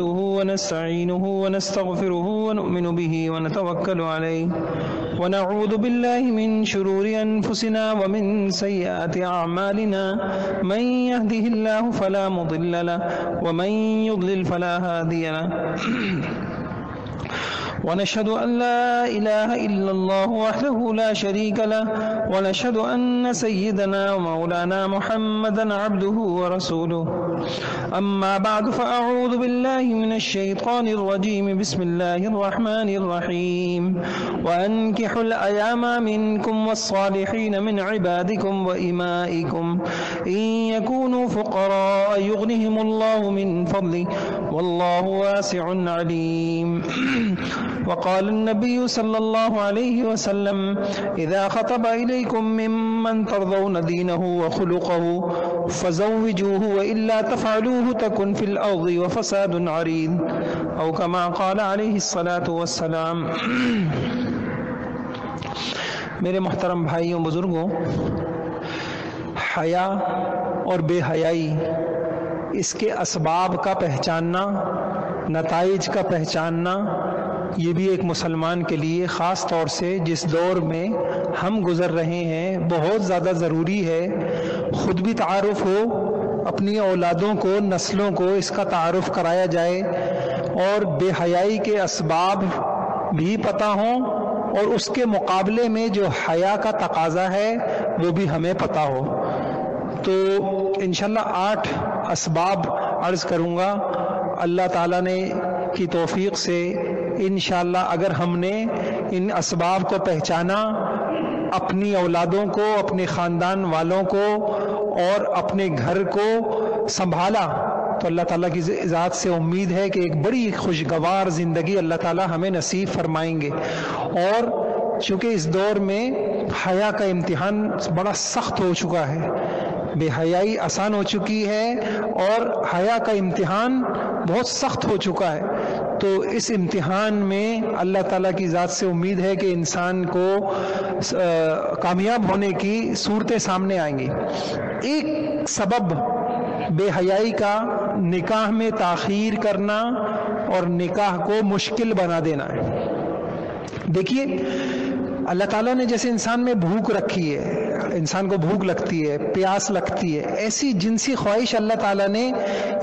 ونستعينه ونستغفره ونؤمن به ونتوكل عليه ونعوذ بالله من شرور أنفسنا ومن سيئات أعمالنا من يهده الله فلا مضل له ومن يضلل فلا هادي له ونشهد أن لا إله إلا الله وحده لا شريك له ونشهد أن سيدنا ومولانا محمدا عبده ورسوله أما بعد فأعوذ بالله من الشيطان الرجيم بسم الله الرحمن الرحيم وأنكحوا الأيام منكم والصالحين من عبادكم وإمائكم إن يكونوا فقراء يغنهم الله من فضله والله واسع عليم وقال النبي صلى الله عليه وسلم إذا خطب إليكم ممن ترضون دينه وخلقه فزوجوه وإلا تفعلوه تكن في الأرض وفساد عريض أو كما قال عليه الصلاة والسلام۔ میرے محترم بھائیوں بزرگوں، حیا اور بے حیائی، اس کے اسباب کا پہچاننا، نتائج کا پہچاننا، یہ بھی ایک مسلمان کے لیے خاص طور سے جس دور میں ہم گزر رہے ہیں بہت زیادہ ضروری ہے۔ خود بھی تعارف ہو، اپنی اولادوں کو، نسلوں کو اس کا تعارف کرایا جائے، اور بے حیائی کے اسباب بھی پتہ ہوں، اور اس کے مقابلے میں جو حیا کا تقاضا ہے وہ بھی ہمیں پتہ ہو۔ تو انشاءاللہ 8 اسباب عرض کروں گا، اللہ تعالیٰ نے کی توفیق سے انشاءاللہ اگر ہم نے ان اسباب کو پہچانا، اپنی اولادوں کو، اپنے خاندان والوں کو اور اپنے گھر کو سنبھالا، تو اللہ تعالیٰ کی ذات سے امید ہے کہ ایک بڑی خوشگوار زندگی اللہ تعالیٰ ہمیں نصیب فرمائیں گے۔ اور چونکہ اس دور میں حیا کا امتحان بڑا سخت ہو چکا ہے، بے حیائی آسان ہو چکی ہے اور حیا کا امتحان بہت سخت ہو چکا ہے، تو اس امتحان میں اللہ تعالیٰ کی ذات سے امید ہے کہ انسان کو کامیاب ہونے کی صورتیں سامنے آئیں گی۔ ایک سبب بے حیائی کا نکاح میں تاخیر کرنا اور نکاح کو مشکل بنا دینا ہے۔ دیکھیے، اللہ تعالیٰ نے جیسے انسان میں بھوک رکھی ہے، انسان کو بھوک لگتی ہے، پیاس لگتی ہے، ایسی جنسی خواہش اللہ تعالیٰ نے،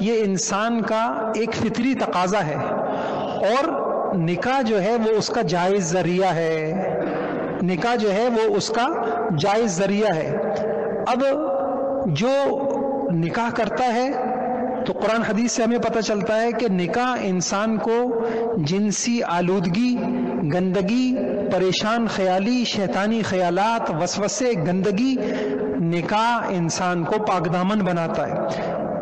یہ انسان کا ایک فطری تقاضا ہے، اور نکاح جو ہے وہ اس کا جائز ذریعہ ہے، نکاح جو ہے وہ اس کا جائز ذریعہ ہے۔ اب جو نکاح کرتا ہے تو قرآن حدیث سے ہمیں پتہ چلتا ہے کہ نکاح انسان کو جنسی آلودگی، گندگی، پریشان خیالی، شیطانی خیالات، وسوسے، گندگی، نکاح انسان کو پاک دامن بناتا ہے۔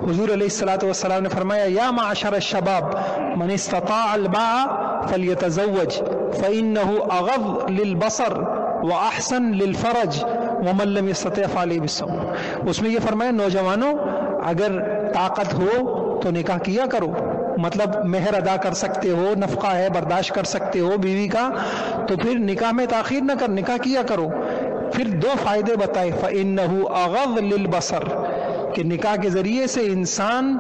حضور علیہ الصلوۃ والسلام نے فرمایا، یا معشر الشباب من استطاع الباء فلیتزوج فإنه اغض للبصر واحسن للفرج ومن لم يستطع فعلیہ بالصوم۔ اس میں یہ فرمایا، نوجوانوں اگر طاقت ہو تو نکاح کیا کرو، مطلب مہر ادا کر سکتے ہو، نفقہ ہے برداشت کر سکتے ہو بیوی کا، تو پھر نکاح میں تاخیر نہ کر، نکاح کیا کرو۔ پھر 2 فائدے بتائے، فإنه اغض للبصر، کہ نکاح کے ذریعے سے انسان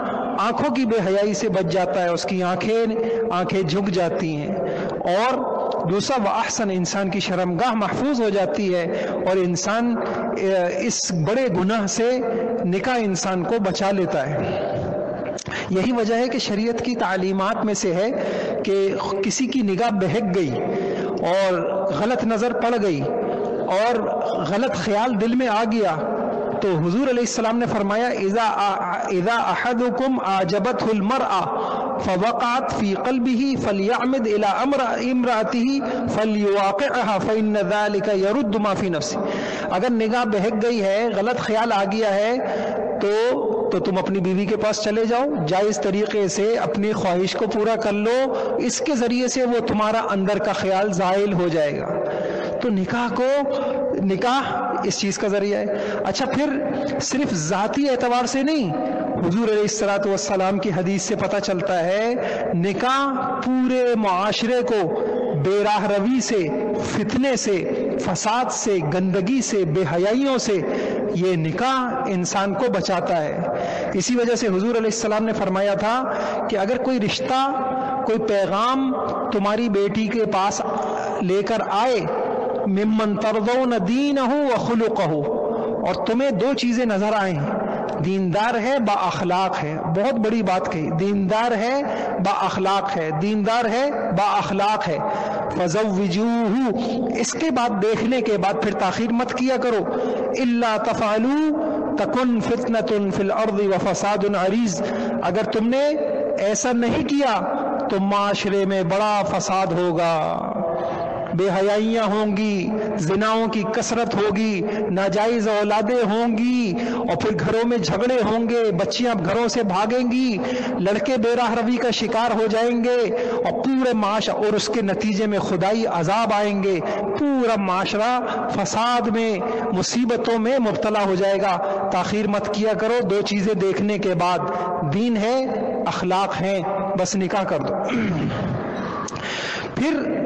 آنکھوں کی بے حیائی سے بچ جاتا ہے، اس کی آنکھیں جھک جاتی ہیں، اور دوسرا وَأَحْسَنَ، انسان کی شرمگاہ محفوظ ہو جاتی ہے، اور انسان اس بڑے گناہ سے نکاح انسان کو بچا لیتا ہے۔ یہی وجہ ہے کہ شریعت کی تعلیمات میں سے ہے کہ کسی کی نگاہ بہک گئی اور غلط نظر پڑ گئی اور غلط خیال دل میں آ گیا، تو حضور علیہ السلام نے فرمایا، اذا احدکم اعجبته المرأة فوقعت في قلبه فليعمد الى امرأته فليواقعها فإن ذلك يرد ما في نفسه۔ اگر نگاہ بہک گئی ہے، غلط خیال آ گیا ہے، تو تم اپنی بیوی کے پاس چلے جاؤ، جائز طریقے سے اپنی خواہش کو پورا کر لو، اس کے ذریعے سے وہ تمہارا اندر کا خیال زائل ہو جائے گا۔ تو نکاح اس چیز کا ذریعہ ہے۔ اچھا، پھر صرف ذاتی اعتبار سے نہیں، حضور علیہ الصلوۃ والسلام کی حدیث سے پتہ چلتا ہے نکاح پورے معاشرے کو بے راہ روی سے، فتنے سے، فساد سے، گندگی سے، بے حیائیوں سے یہ نکاح انسان کو بچاتا ہے۔ اسی وجہ سے حضور علیہ السلام نے فرمایا تھا کہ اگر کوئی رشتہ، کوئی پیغام تمہاری بیٹی کے پاس لے کر آئے، ممن ترضون دینہ وخلقہ، اور تمہیں دو چیزیں نظر آئیں، دیندار ہے، با اخلاق ہے، بہت بڑی بات کہی، دیندار ہے، با اخلاق ہے، دیندار ہے، با اخلاق ہے، فزوجوہ، اس کے بعد دیکھنے کے بعد پھر تاخیر مت کیا کرو، الا تفعلوا تکن فتنۃ فی الارض وفساد عریض، اگر تم نے ایسا نہیں کیا تو معاشرے میں بڑا فساد ہوگا، بے حیائیاں ہوں گی، زناؤں کی کثرت ہوگی، ناجائز اولادیں ہوں گی، اور پھر گھروں میں جھگڑے ہوں گے، بچیاں گھروں سے بھاگیں گی، لڑکے بے راہ روی کا شکار ہو جائیں گے، اور پورے معاشرہ، اور اس کے نتیجے میں خدائی عذاب آئیں گے، پورا معاشرہ فساد میں، مصیبتوں میں مبتلا ہو جائے گا۔ تاخیر مت کیا کرو، دو چیزیں دیکھنے کے بعد، دین ہے، اخلاق ہیں، بس نکاح کر دو۔ پھر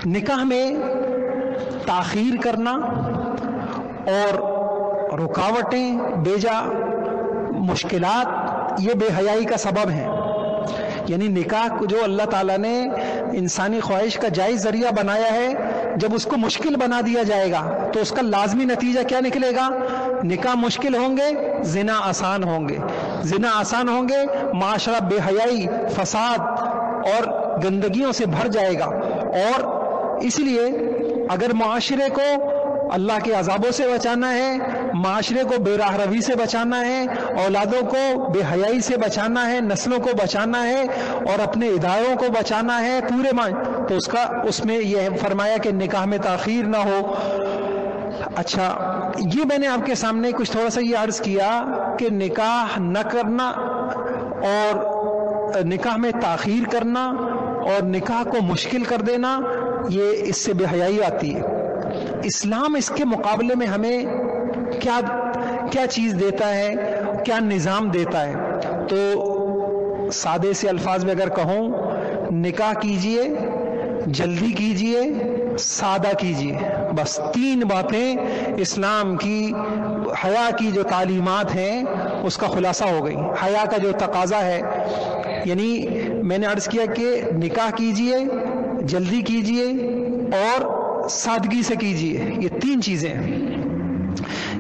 نکاح میں تاخیر کرنا اور رکاوٹیں، بیجا مشکلات، یہ بے حیائی کا سبب ہے۔ یعنی نکاح جو اللہ تعالیٰ نے انسانی خواہش کا جائز ذریعہ بنایا ہے، جب اس کو مشکل بنا دیا جائے گا تو اس کا لازمی نتیجہ کیا نکلے گا؟ نکاح مشکل ہوں گے، زنا آسان ہوں گے، زنا آسان ہوں گے، معاشرہ بے حیائی، فساد اور گندگیوں سے بھر جائے گا۔ اور اس لیے اگر معاشرے کو اللہ کے عذابوں سے بچانا ہے، معاشرے کو بے راہ روی سے بچانا ہے، اولادوں کو بے حیائی سے بچانا ہے، نسلوں کو بچانا ہے، اور اپنے اداروں کو بچانا ہے پورے تو اس میں یہ فرمایا کہ نکاح میں تاخیر نہ ہو۔ اچھا، یہ میں نے آپ کے سامنے کچھ تھوڑا سا یہ عرض کیا کہ نکاح نہ کرنا اور نکاح میں تاخیر کرنا اور نکاح کو مشکل کر دینا، یہ اس سے بے حیائی آتی ہے۔ اسلام اس کے مقابلے میں ہمیں کیا چیز دیتا ہے، کیا نظام دیتا ہے؟ تو سادے سے الفاظ میں اگر کہوں، نکاح کیجئے، جلدی کیجئے، سادہ کیجئے، بس تین باتیں اسلام کی حیا کی جو تعلیمات ہیں اس کا خلاصہ ہو گئی۔ حیا کا جو تقاضا ہے، یعنی میں نے عرض کیا کہ نکاح کیجئے، جلدی کیجئے اور سادگی سے کیجئے، یہ تین چیزیں ہیں۔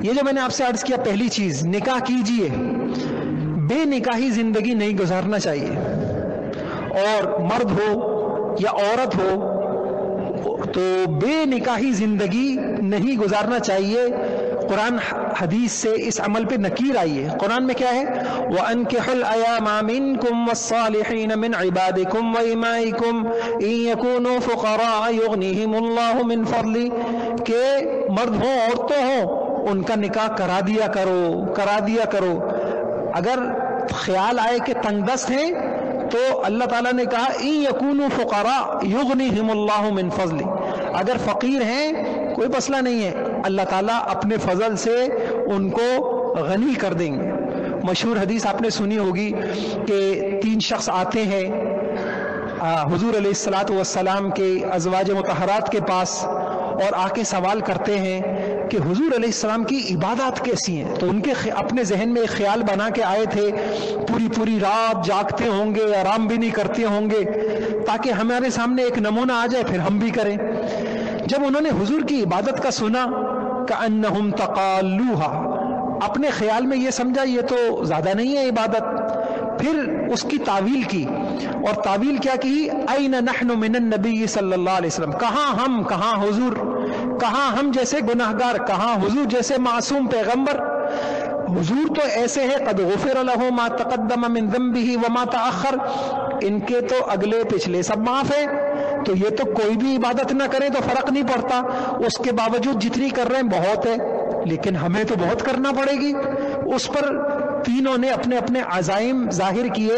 یہ جو میں نے آپ سے عرض کیا، پہلی چیز نکاح کیجئے، بے نکاحی زندگی نہیں گزارنا چاہیے، اور مرد ہو یا عورت ہو تو بے نکاحی زندگی نہیں گزارنا چاہیے۔ قرآن حدیث سے اس عمل پہ نکیر آئی ہے۔ قرآن میں کیا ہے؟ وَأَنكِحُوا الْأَيَامَ مِنكُمْ وَالصَّالِحِينَ مِنْ عِبَادِكُمْ وَإِمَائِكُمْ إِنْ يَكُونُوا فُقَرَاءَ يُغْنِهِمُ اللَّهُ مِنْ فَضْلِهِ، کہ مرد ہوں عورتوں ہوں، ان کا نکاح کرا دیا کرو۔ اگر خیال آئے کہ تنگ دست ہیں تو اللہ تعالیٰ نے کہا إِن يَكُونُوا فُقَرَاءَ يُغْنِهِمُ اللَّهُ مِنْ فَضْلِهِ، اگر فقیر ہیں کوئی مسئلہ نہیں ہے، اللہ تعالیٰ اپنے فضل سے ان کو غنی کر دیں گے۔ مشہور حدیث آپ نے سنی ہوگی کہ تین شخص آتے ہیں حضور علیہ السلام کے ازواج مطہرات کے پاس، اور آ کے سوال کرتے ہیں کہ حضور علیہ السلام کی عبادات کیسی ہیں۔ تو ان کے اپنے ذہن میں ایک خیال بنا کے آئے تھے، پوری رات جاگتے ہوں گے، آرام بھی نہیں کرتے ہوں گے، تاکہ ہمارے سامنے ایک نمونہ آ جائے، پھر ہم بھی کریں۔ جب انہوں نے حضور کی عبادت کا سنا، کأنہم تقالوها، اپنے خیال میں یہ سمجھا یہ تو زیادہ نہیں ہے عبادت، پھر اس کی تعویل کی، اور تعویل کیا کی؟ این نحن من النبی صلی اللہ علیہ وسلم، کہاں ہم، کہاں حضور، کہاں ہم جیسے گناہگار، کہاں حضور جیسے معصوم پیغمبر۔ حضور تو ایسے ہے قد غفر له ما تقدم من ذنبه وما تأخر، ان کے تو اگلے پچھلے سب معاف ہے، تو یہ تو کوئی بھی عبادت نہ کرے تو فرق نہیں پڑتا، اس کے باوجود جتنی کر رہے ہیں بہت ہے، لیکن ہمیں تو بہت کرنا پڑے گی۔ اس پر تینوں نے اپنے اپنے عزائم ظاہر کیے۔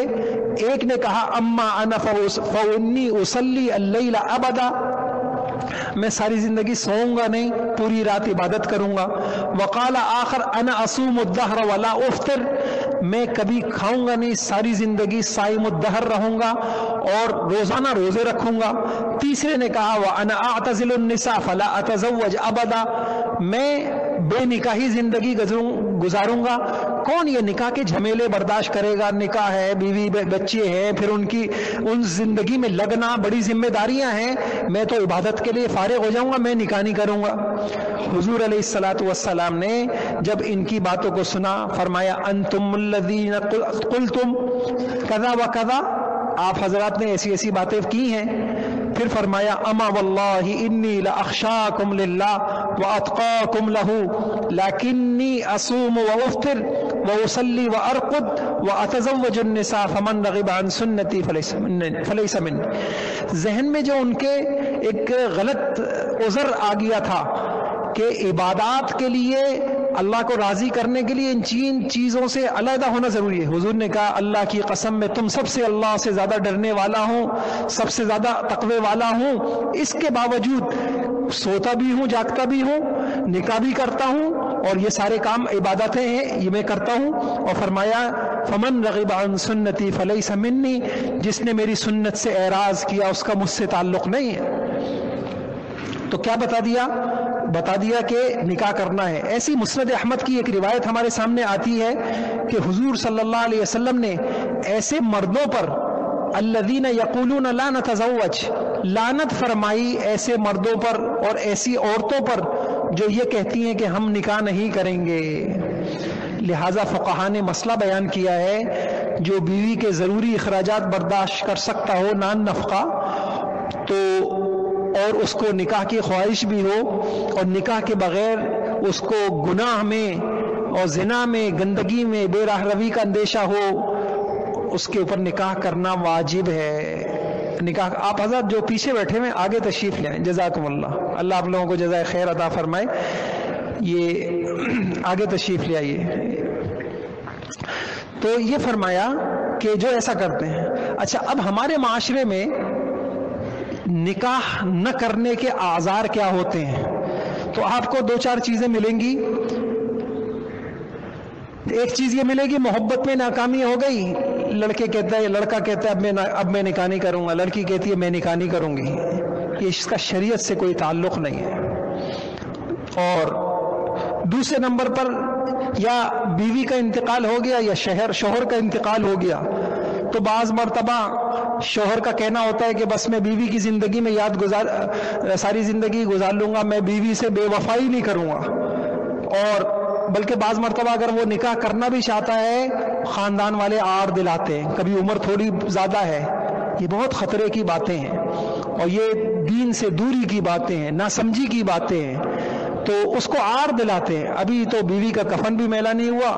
ایک نے کہا اما انا فانی اصلی اللیل ابدا، میں ساری زندگی سوؤں گا نہیں، پوری رات عبادت کروں گا۔ وقال آخر انا اصوم الدہر ولا افطر، میں کبھی کھاؤں گا نہیں، ساری زندگی صائم الدہر رہوں گا اور روزانہ روزے رکھوں گا۔ تیسرے نے کہا وانا اعتزل النساء فلا اتزوج ابدا، میں بے نکاحی زندگی گزاروں گا؟ کون یہ نکاح کے جھمیلے برداشت کرے گا؟ نکاح ہے، بیوی بچے ہیں، پھر ان زندگی میں لگنا، بڑی ذمہ داریاں ہیں، میں تو عبادت کے لیے فارغ ہو جاؤں گا، میں نکاح نہیں کروں گا۔ حضور علیہ الصلوۃ والسلام نے جب ان کی باتوں کو سنا فرمایا انتم الذین قلتم کذا و کذا، آپ حضرات نے ایسی ایسی باتیں کی ہیں۔ پھر فرمایا اما واللہ انی لاخشاکم للہ واتقاکم لہ لکنی اصوم وافطر واصلی وارقد واتزوج النساء فمن رغب عن سنتی فلیس منی۔ ذہن میں جو ان کے ایک غلط عذر آ گیا تھا کہ عبادات کے لیے، اللہ کو راضی کرنے کے لیے ان چیزوں سے علیحدہ ہونا ضروری ہے۔ حضور نے کہا اللہ کی قسم میں تم سب سے اللہ سے زیادہ ڈرنے والا ہوں، سب سے زیادہ تقوی والا ہوں، اس کے باوجود سوتا بھی ہوں، جاگتا بھی ہوں، نکاح بھی کرتا ہوں، اور یہ سارے کام عبادتیں ہیں، یہ میں کرتا ہوں۔ اور فرمایا فمن رغب عن سنتی فلیس منی، جس نے میری سنت سے اعراض کیا اس کا مجھ سے تعلق نہیں ہے۔ تو کیا بتا دیا کہ نکاح کرنا ہے۔ ایسی مسند احمد کی ایک روایت ہمارے سامنے آتی ہے کہ حضور صلی اللہ علیہ وسلم نے ایسے مردوں پر الذین یقولون لا نتزوج، لعنت فرمائی ایسے مردوں پر اور ایسی عورتوں پر جو یہ کہتی ہیں کہ ہم نکاح نہیں کریں گے۔ لہذا فقہاء نے مسئلہ بیان کیا ہے، جو بیوی کے ضروری اخراجات برداشت کر سکتا ہو، نان نفقہ، تو اور اس کو نکاح کی خواہش بھی ہو اور نکاح کے بغیر اس کو گناہ میں اور زنا میں، گندگی میں، بے راہ روی کا اندیشہ ہو، اس کے اوپر نکاح کرنا واجب ہے۔ نکاح آپ حضرات جو پیچھے بیٹھے ہوئے آگے تشریف لے آئیں، جزاکم اللہ، اللہ آپ لوگوں کو جزائے خیر عطا فرمائے، یہ آگے تشریف لے آئیے۔ تو یہ فرمایا کہ جو ایسا کرتے ہیں۔ اچھا، اب ہمارے معاشرے میں نکاح نہ کرنے کے آزار کیا ہوتے ہیں؟ تو آپ کو دو چار چیزیں ملیں گی۔ ایک چیز یہ ملے گی محبت میں ناکامی ہو گئی، لڑکا کہتا ہے اب میں نکاح نہیں کروں گا، لڑکی کہتی ہے میں نکاح نہیں کروں گی، یہ اس کا شریعت سے کوئی تعلق نہیں ہے۔ اور دوسرے نمبر پر یا بیوی کا انتقال ہو گیا یا شوہر کا انتقال ہو گیا، تو بعض مرتبہ شوہر کا کہنا ہوتا ہے کہ بس میں بیوی کی زندگی میں ساری زندگی گزار لوں گا، میں بیوی سے بے وفائی نہیں کروں گا، اور بلکہ بعض مرتبہ اگر وہ نکاح کرنا بھی چاہتا ہے خاندان والے آڑ دلاتے ہیں، کبھی عمر تھوڑی زیادہ ہے، یہ بہت خطرے کی باتیں ہیں اور یہ دین سے دوری کی باتیں ہیں، ناسمجھی کی باتیں ہیں، تو اس کو آڑ دلاتے ہیں، ابھی تو بیوی کا کفن بھی میلا نہیں ہوا،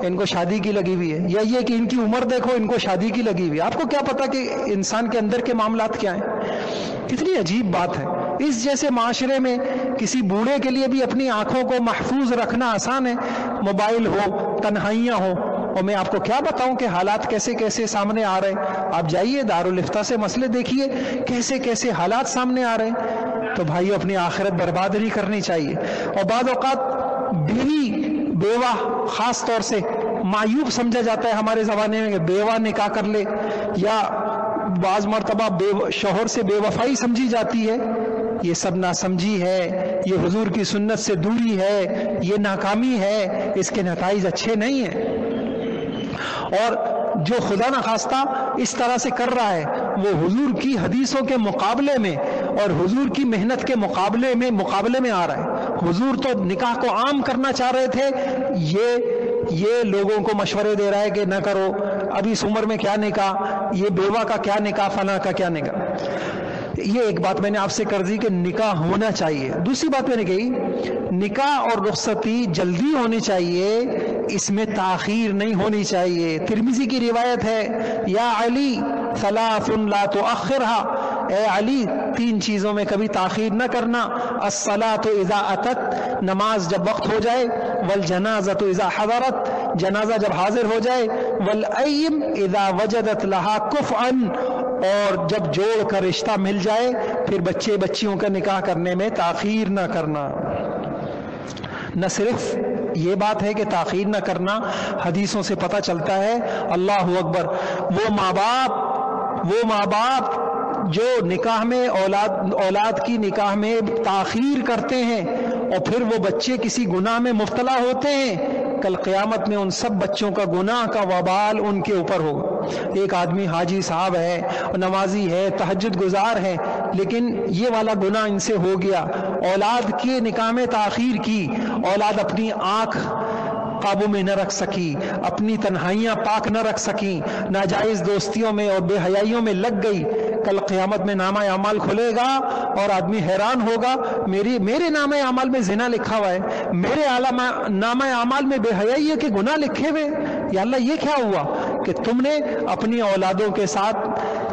ان کو شادی کی لگی ہوئی ہے، یا یہ کہ ان کی عمر دیکھو ان کو شادی کی لگی ہوئی ہے۔ آپ کو کیا پتا کہ انسان کے اندر کے معاملات کیا ہیں؟ کتنی عجیب بات ہے۔ اس جیسے معاشرے میں کسی بوڑھے کے لیے بھی اپنی آنکھوں کو محفوظ رکھنا آسان ہے، موبائل ہو، تنہائیاں ہو، اور میں آپ کو کیا بتاؤں کہ حالات کیسے کیسے سامنے آ رہے ہیں۔ آپ جائیے دارالفتہ سے مسئلے دیکھیے کیسے کیسے حالات سامنے آ رہے ہیں۔ تو بھائیو اپنی آخرت برباد نہیں کرنی چاہیے۔ اور بعض اوقات بیوہ خاص طور سے معیوب سمجھا جاتا ہے ہمارے زمانے میں کہ بیوہ نکاح کر لے، یا بعض مرتبہ شوہر سے بے وفائی سمجھی جاتی ہے۔ یہ سب ناسمجھی ہے، یہ حضور کی سنت سے دوری ہے، یہ ناکامی ہے، اس کے نتائج اچھے نہیں ہیں۔ اور جو خدا نخواستہ اس طرح سے کر رہا ہے وہ حضور کی حدیثوں کے مقابلے میں اور حضور کی محنت کے مقابلے میں آ رہا ہے۔ حضور تو نکاح کو عام کرنا چاہ رہے تھے، یہ لوگوں کو مشورے دے رہا ہے کہ نہ کرو، ابھی اس عمر میں کیا نکاح، یہ بیوہ کا کیا نکاح، فلاں کا کیا نکاح۔ یہ ایک بات میں نے آپ سے کر دی کہ نکاح ہونا چاہیے۔ دوسری بات میں نے کہی نکاح اور رخصتی جلدی ہونی چاہیے، اس میں تاخیر نہیں ہونی چاہیے۔ ترمذی کی روایت ہے یا علی ثلاث لا تؤخرها، اے علی تین چیزوں میں کبھی تاخیر نہ کرنا، الصلاۃ اذا اتت، نماز جب وقت ہو جائے، والجنازۃ اذا حضرت، جنازہ جب حاضر ہو جائے، والایم اذا وجدت لها کفءا، اور جب جوڑ کر رشتہ مل جائے پھر بچے بچیوں کا نکاح کرنے میں تاخیر نہ کرنا۔ نہ صرف یہ بات ہے کہ تاخیر نہ کرنا، حدیثوں سے پتہ چلتا ہے، اللہ اکبر، وہ ماں باپ جو نکاح میں اولاد کی نکاح میں تاخیر کرتے ہیں اور پھر وہ بچے کسی گناہ میں مبتلا ہوتے ہیں، کل قیامت میں ان سب بچوں کا گناہ کا وبال ان کے اوپر ہوگا۔ ایک آدمی حاجی صاحب ہے، نمازی ہے، تہجد گزار ہے، لیکن یہ والا گناہ ان سے ہو گیا، اولاد کے نکاح میں تاخیر کی، اولاد اپنی آنکھ قابو میں نہ رکھ سکی، اپنی تنہائیاں پاک نہ رکھ سکی، ناجائز دوستیوں میں اور بے حیائیوں میں لگ گئی، کل قیامت میں نامہ اعمال کھلے گا اور آدمی حیران ہوگا، میرے نامہ اعمال میں زنا لکھا ہوا ہے، میرے نامہ اعمال میں بے حیائی کے گناہ لکھے ہوئے، یا اللہ یہ کیا ہوا کہ تم نے اپنی اولادوں کے ساتھ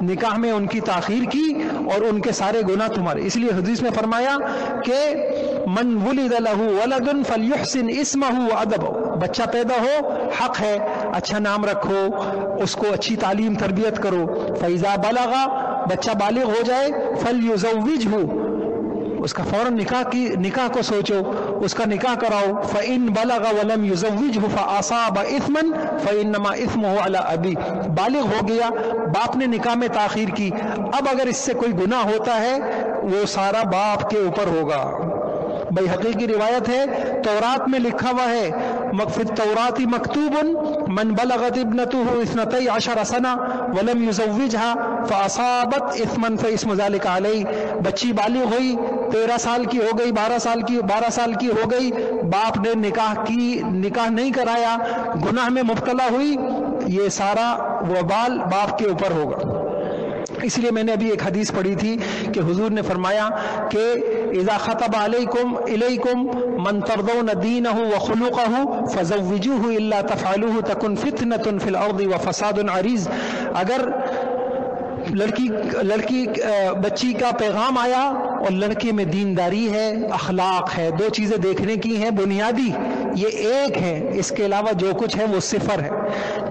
نکاح میں ان کی تاخیر کی اور ان کے سارے گناہ تمہارے۔ اس لیے حدیث میں فرمایا کہ من ولد له ولد فليحسن اسمه وادبه، بچہ پیدا ہو حق ہے اچھا نام رکھو، اس کو اچھی تعلیم تربیت کرو، فاذا بلغ، بچہ بالغ ہو جائے، فليزوجه، اس کا فوراً نکاح کو سوچو، اس کا نکاح کراؤ، فَإِن بَلَغَ وَلَمْ يُزَوِّجْهُ فَأَصَابَ إِثْمًا فَإِنَّمَا إِثْمُهُ عَلَى أَبِيهِ، بالغ ہو گیا، باپ نے نکاح میں تاخیر کی، اب اگر اس سے کوئی گناہ ہوتا ہے وہ سارا باپ کے اوپر ہوگا۔ بیہقی کی روایت ہے، تورات میں لکھا ہوا ہے، فی التوراۃ مکتوب من بلغت ابنته 12 سنہ ولم يزوجها فاصابت اثما فاسم ذلك علیہ، بچی بالغ ہوئی، 13 سال کی ہو گئی، 12 سال کی ہو گئی، باپ نے نکاح نہیں کرایا، گناہ میں مبتلا ہوئی، یہ سارا وبال باپ کے اوپر ہوگا۔ اس لیے میں نے ابھی ایک حدیث پڑھی تھی کہ حضور نے فرمایا کہ اذا خطب الیکم من ترضون دینہ وخلقہ فزوجوہ الا تفعلوہ تکن فتنۃ فی الارض وفساد عریض، اگر لڑکی بچی کا پیغام آیا اور لڑکے میں دینداری ہے، اخلاق ہے، دو چیزیں دیکھنے کی ہیں بنیادی، یہ ایک ہے، اس کے علاوہ جو کچھ ہے وہ صفر ہے،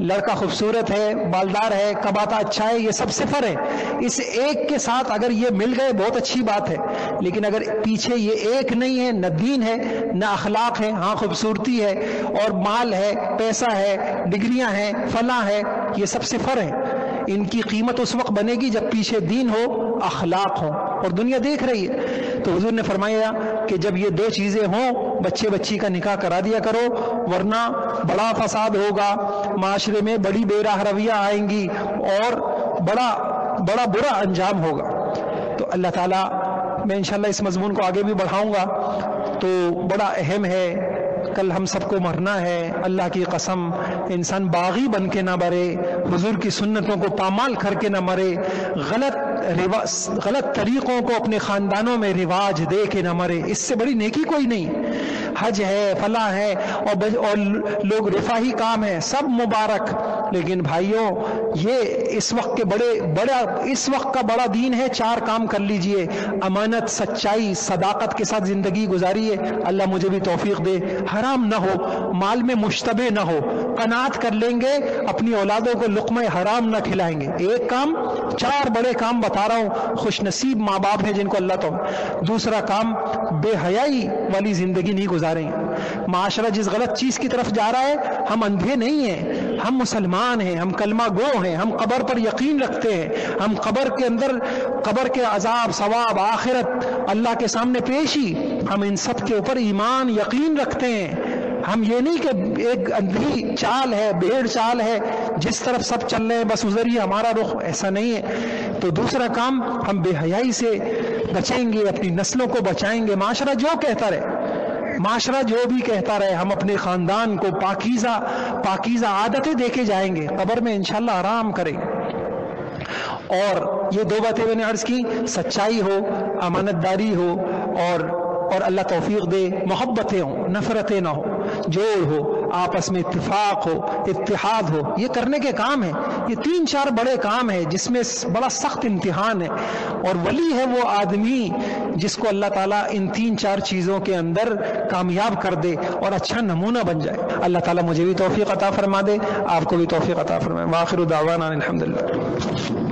لڑکا خوبصورت ہے، بالدار ہے، کباتا اچھا ہے، یہ سب صفر ہے، اس ایک کے ساتھ اگر یہ مل گئے بہت اچھی بات ہے، لیکن اگر پیچھے یہ ایک نہیں ہے، نہ دین ہے نہ اخلاق ہے، ہاں خوبصورتی ہے اور مال ہے، پیسہ ہے، ڈگریاں ہیں، فلاں ہے، یہ سب صفر ہے، ان کی قیمت اس وقت بنے گی جب پیچھے دین ہو، اخلاق ہو، اور دنیا دیکھ رہی ہے۔ تو حضور نے فرمایا کہ جب یہ دو چیزیں ہوں بچی کا نکاح کرا دیا کرو، ورنہ بڑا فساد ہوگا، معاشرے میں بڑی بے راہ رویاں آئیں گی اور بڑا برا انجام ہوگا۔ تو اللہ تعالیٰ، میں انشاءاللہ اس مضمون کو آگے بھی بڑھاؤں گا، تو بڑا اہم ہے، کل ہم سب کو مرنا ہے، اللہ کی قسم انسان باغی بن کے نہ مرے، حضور کی سنتوں کو پامال کر کے نہ مرے، غلط طریقوں کو اپنے خاندانوں میں رواج دے کے نہ مرے، اس سے بڑی نیکی کوئی نہیں۔ حج ہے، فلاح ہے، اور لوگ رفاہی کام ہے، سب مبارک، لیکن بھائیوں یہ اس وقت کا بڑا دین ہے، 4 کام کر لیجئے، امانت، سچائی، صداقت کے ساتھ زندگی گزاریے، اللہ مجھے بھی توفیق دے، حرام نہ ہو، مال میں مشتبہ نہ ہو، قناعت کر لیں گے، اپنی اولادوں کو لقمہ حرام نہ کھلائیں گے۔ ایک کام، 4 بڑے کام بتا رہا ہوں، خوش نصیب ماں باپ ہیں جن کو اللہ تو۔ دوسرا کام، بے حیائی والی زندگی نہیں گزاریں۔ معاشرہ جس غلط چیز کی طرف جا رہا ہے، ہم اندھے نہیں ہیں، ہم مسلمان ہیں، ہم کلمہ گو ہیں، ہم قبر پر یقین رکھتے ہیں، ہم قبر کے عذاب، ثواب، آخرت، اللہ کے سامنے پیشی، ہم ان سب کے اوپر ایمان، یقین رکھتے ہیں۔ ہم یہ نہیں کہ ایک اندھی چال ہے، بھیڑ چال ہے، جس طرف سب چل رہے ہیں بس ادھر ہی ہمارا رخ، ایسا نہیں ہے۔ تو دوسرا کام، ہم بے حیائی سے بچیں گے، اپنی نسلوں کو بچائیں گے، معاشرہ جو کہتا رہے، ہم اپنے خاندان کو پاکیزہ عادتیں دے کے جائیں گے، قبر میں انشاءاللہ آرام کریں گے۔ اور یہ 2 باتیں میں نے عرض کی، سچائی ہو، امانت داری ہو، اور اللہ توفیق دے، محبتیں ہوں، نفرتیں نہ ہو، جوڑ ہو، آپس میں اتفاق ہو، اتحاد ہو، یہ کرنے کے کام ہیں۔ یہ 3-4 بڑے کام ہیں جس میں بڑا سخت امتحان ہے، اور ولی ہے وہ آدمی جس کو اللہ تعالیٰ ان 3-4 چیزوں کے اندر کامیاب کر دے اور اچھا نمونہ بن جائے۔ اللہ تعالیٰ مجھے بھی توفیق عطا فرما دے، آپ کو بھی توفیق عطا فرمائے۔ وآخر دعوانا الحمدللہ۔